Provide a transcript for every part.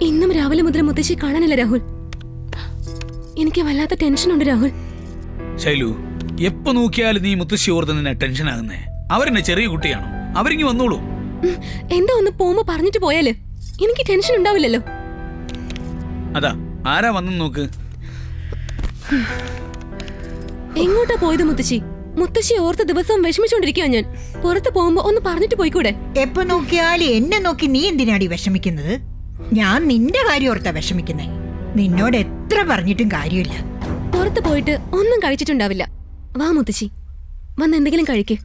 ഇന്നും രാവിലെ മുതൽ മുത്തശ്ശി കാണാനില്ല രാഹുൽ. എനിക്ക് വല്ലാത്ത ടെൻഷനുണ്ട് രാഹുൽ. ശൈലു, എപ്പോ നോക്കിയാലും നീ മുത്തശ്ശി ഓർത്ത് നിന്നെ ടെൻഷൻ ആകുന്നേ. അവരെന്നെ ചെറിയ കുട്ടിയാണോ? അവരിങ്ങി വന്നോളൂ. എന്താ ഒന്ന് പോകുമ്പോ പറഞ്ഞിട്ട് പോയാല് എനിക്ക് ടെൻഷൻ ഉണ്ടാവില്ലല്ലോ. അതാ ആരാ വന്നെന്ന് നോക്ക്. എങ്ങോട്ടാ പോയത് മുത്തശ്ശി? മുത്തശ്ശി ഓർത്ത ദിവസവും വിഷമിച്ചോണ്ടിരിക്കുക. ഞാൻ പുറത്ത് പോകുമ്പോ ഒന്ന് പറഞ്ഞിട്ട് പോയിക്കൂടെ? എപ്പോ നോക്കിയാലും എന്നെ നോക്കി നീ എന്തിനാടി വിഷമിക്കുന്നത്? ഞാൻ നിന്റെ കാര്യം ഓർത്താ വിഷമിക്കുന്നേ. നിന്നോട് എത്ര പറഞ്ഞിട്ടും കാര്യമില്ല. പുറത്ത് പോയിട്ട് ഒന്നും കഴിച്ചിട്ടുണ്ടാവില്ല. വാ മുത്തശ്ശി, വന്ന് എന്തെങ്കിലും കഴിക്ക്.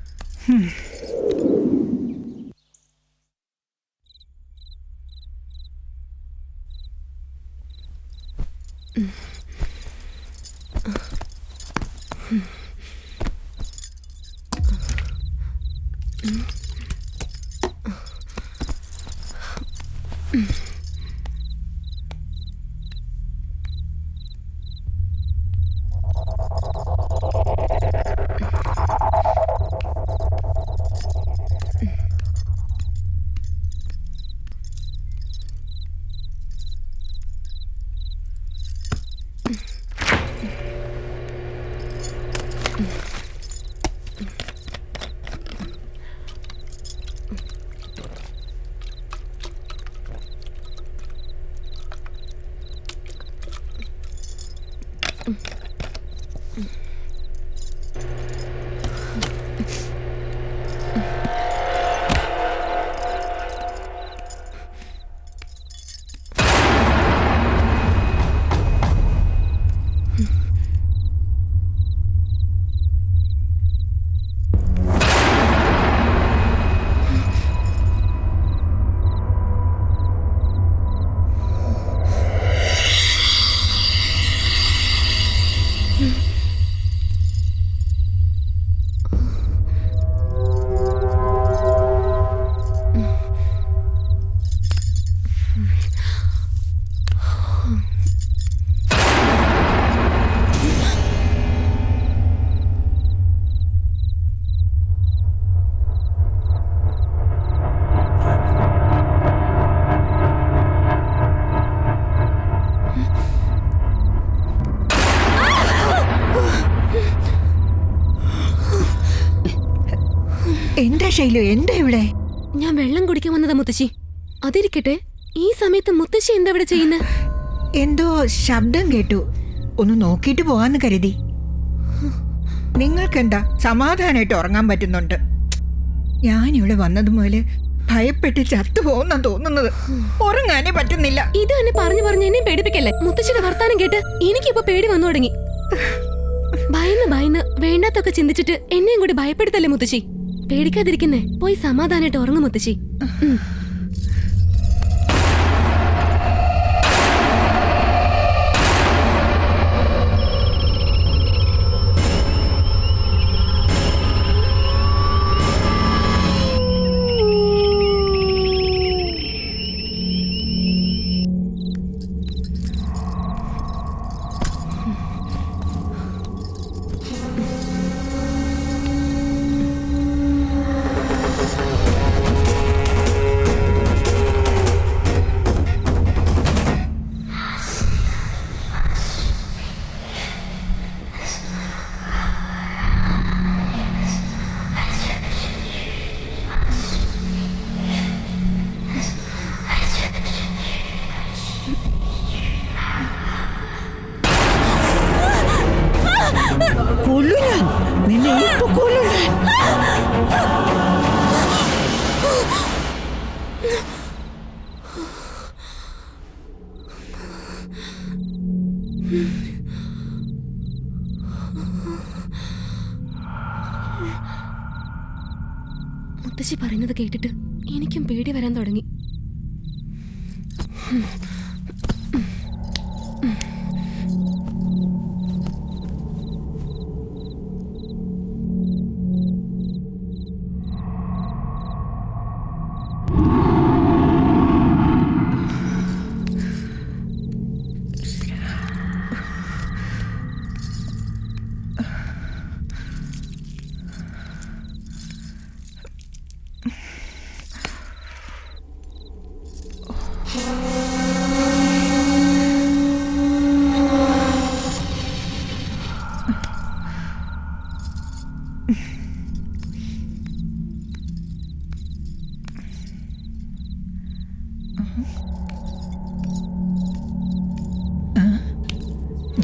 എന്താ ശൈലു, എന്താ ഇവിടെ? ഞാൻ വെള്ളം കുടിക്കാൻ വന്നതാ മുത്തശ്ശി. അതിരിക്കട്ടെ, ഈ സമയത്ത് മുത്തശ്ശി എന്താ ഇവിടെ ചെയ്യുന്നത്? എന്തോ ശബ്ദം കേട്ടു, ഒന്ന് നോക്കിയിട്ട് പോവാന്ന് കരുതി. നിങ്ങൾക്കെന്താ സമാധാനമായിട്ട് ഉറങ്ങാൻ പറ്റുന്നുണ്ട്? ഞാനിവിടെ വന്നത് മുതല് ഭയപ്പെട്ട് ചത്തുപോകുന്ന തോന്നുന്നത്. ഉറങ്ങാനേ പറ്റുന്നില്ല. ഇത് തന്നെ പറഞ്ഞു പറഞ്ഞ് എന്നെ പേടിപ്പിക്കല്ലേ. മുത്തശ്ശിയുടെ വർത്താനം കേട്ട് എനിക്കിപ്പോ പേടി വന്നു തുടങ്ങി. ഭയന്ന് വേണ്ടാത്തൊക്കെ ചിന്തിച്ചിട്ട് എന്നെയും കൂടി ഭയപ്പെടുത്തല്ലേ മുത്തശ്ശി. പേടിക്കാതിരിക്കുന്നേ, പോയി സമാധാനായിട്ട് ഉറങ്ങും മുത്തശ്ശി. മുത്തശ്ശി പറയുന്നത് കേട്ടിട്ട് എനിക്കും പേടി വരാൻ തുടങ്ങി.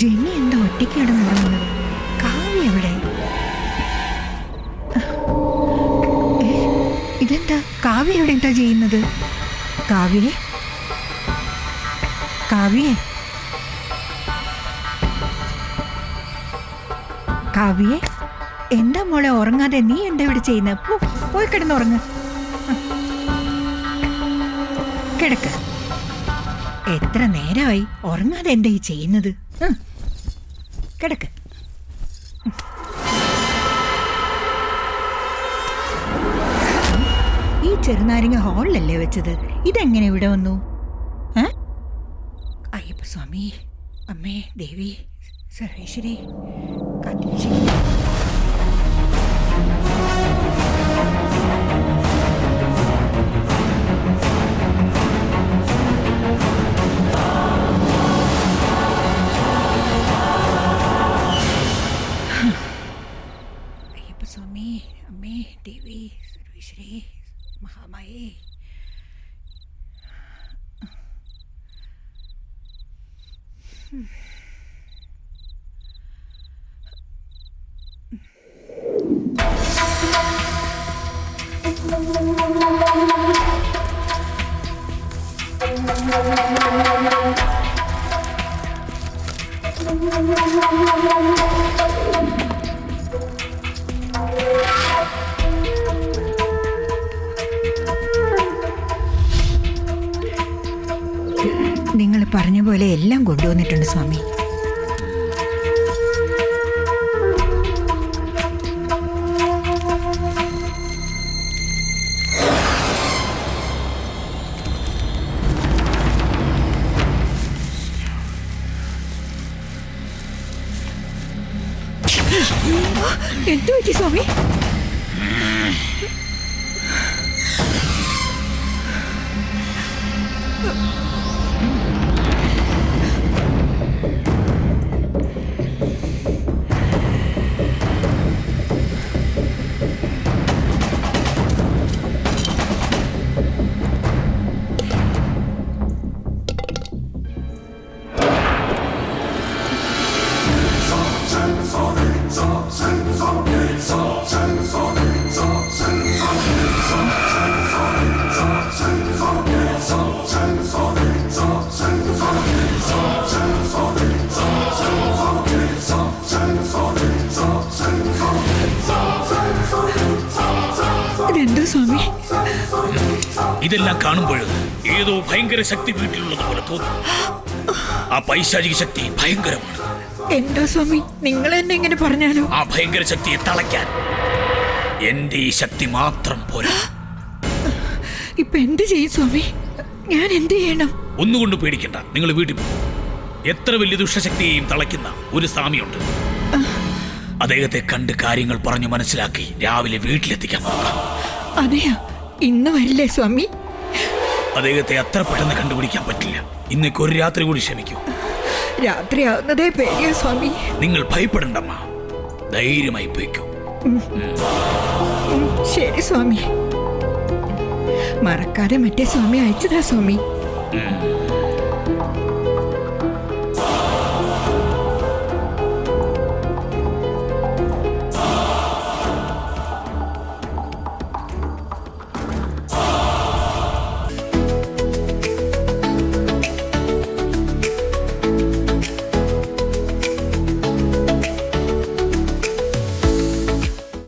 ജെന്നി എന്താ ഒറ്റയ്ക്ക് കിടന്നുറങ്ങുന്നത്? കാവ്യ എവിടെ? ഇതെന്താ കാവ്യ എവിടെ എന്താ ചെയ്യുന്നത്? കാവ്യേ, കാവ്യേ, കാവ്യേ, എന്താ മോളെ ഉറങ്ങാതെ നീ എന്താ ഇവിടെ ചെയ്യുന്നത്? പോയി കിടന്നുറങ്ങ്. കിടക്ക്. എത്ര നേരമായി ഉറങ്ങാതെ എന്താ ഈ ചെയ്യുന്നത്? കിടക്ക്. ഈ ചെറുനാരങ്ങ ഹാളിലല്ലേ വെച്ചത്? ഇതെങ്ങനെ ഇവിടെ വന്നു? അയ്യപ്പ സ്വാമി, അമ്മേ, ദേവി, സർവേശ്വരി, കാത്തിരക്ഷിക്കണേ. സ്വാമി, അമ്മേ, ദേവി, സർവേശ്വരി, മഹാമായേ. നിങ്ങൾ പറഞ്ഞ പോലെ എല്ലാം കൊണ്ടുവന്നിട്ടുണ്ട് സ്വാമി. എന്തു പറ്റി സ്വാമി? സ്വാമി, ഇതെല്ലാം കാണുമ്പോൾ ഏതോ ഭയങ്കര ശക്തി വീട്ടിലുള്ളത് പോലെ തോന്നുന്നു. ആ പൈശാചിക ശക്തി ഭയങ്കരമാണ്. എന്താ സ്വാമി നിങ്ങൾ എന്നെ ഇങ്ങനെ പറഞ്ഞാലോ? ആ ഭയങ്കര ശക്തിയെ തളയ്ക്കാൻ എന്റെ ഈ ശക്തി മാത്രം പോരാ. ഇപ്പൊ എന്ത് ചെയ്യും സ്വാമി? ഞാൻ എന്ത് ചെയ്യണം? ഒന്നുകൊണ്ട് പേടിക്കണ്ട, നിങ്ങൾ വീട്ടിൽ പോകും. എത്ര വലിയ ദുഷ്ടശക്തിയെയും തളയ്ക്കുന്ന ഒരു സ്വാമിയുണ്ട്. അദ്ദേഹത്തെ കണ്ട് കാര്യങ്ങൾ പറഞ്ഞു മനസ്സിലാക്കി രാവിലെ വീട്ടിലെത്തിക്കാൻ നോക്കാം. അതെയാ? ഇന്ന് വരില്ലേ സ്വാമി? അദ്ദേഹത്തെ അത്ര പെട്ടെന്ന് കണ്ടുപിടിക്കാൻ പറ്റില്ല. ഇന്നേക്ക് ഒരു രാത്രി കൂടി ക്ഷമിക്കൂ. രാത്രിയാവുന്നതേ പേടിയാ സ്വാമി. നിങ്ങൾ ഭയപ്പെടണ്ടമ്മ, ധൈര്യമായി പോയിക്കൂ. ശരി സ്വാമി, മറക്കാതെ മറ്റേ സ്വാമി അയച്ചതാ സ്വാമി.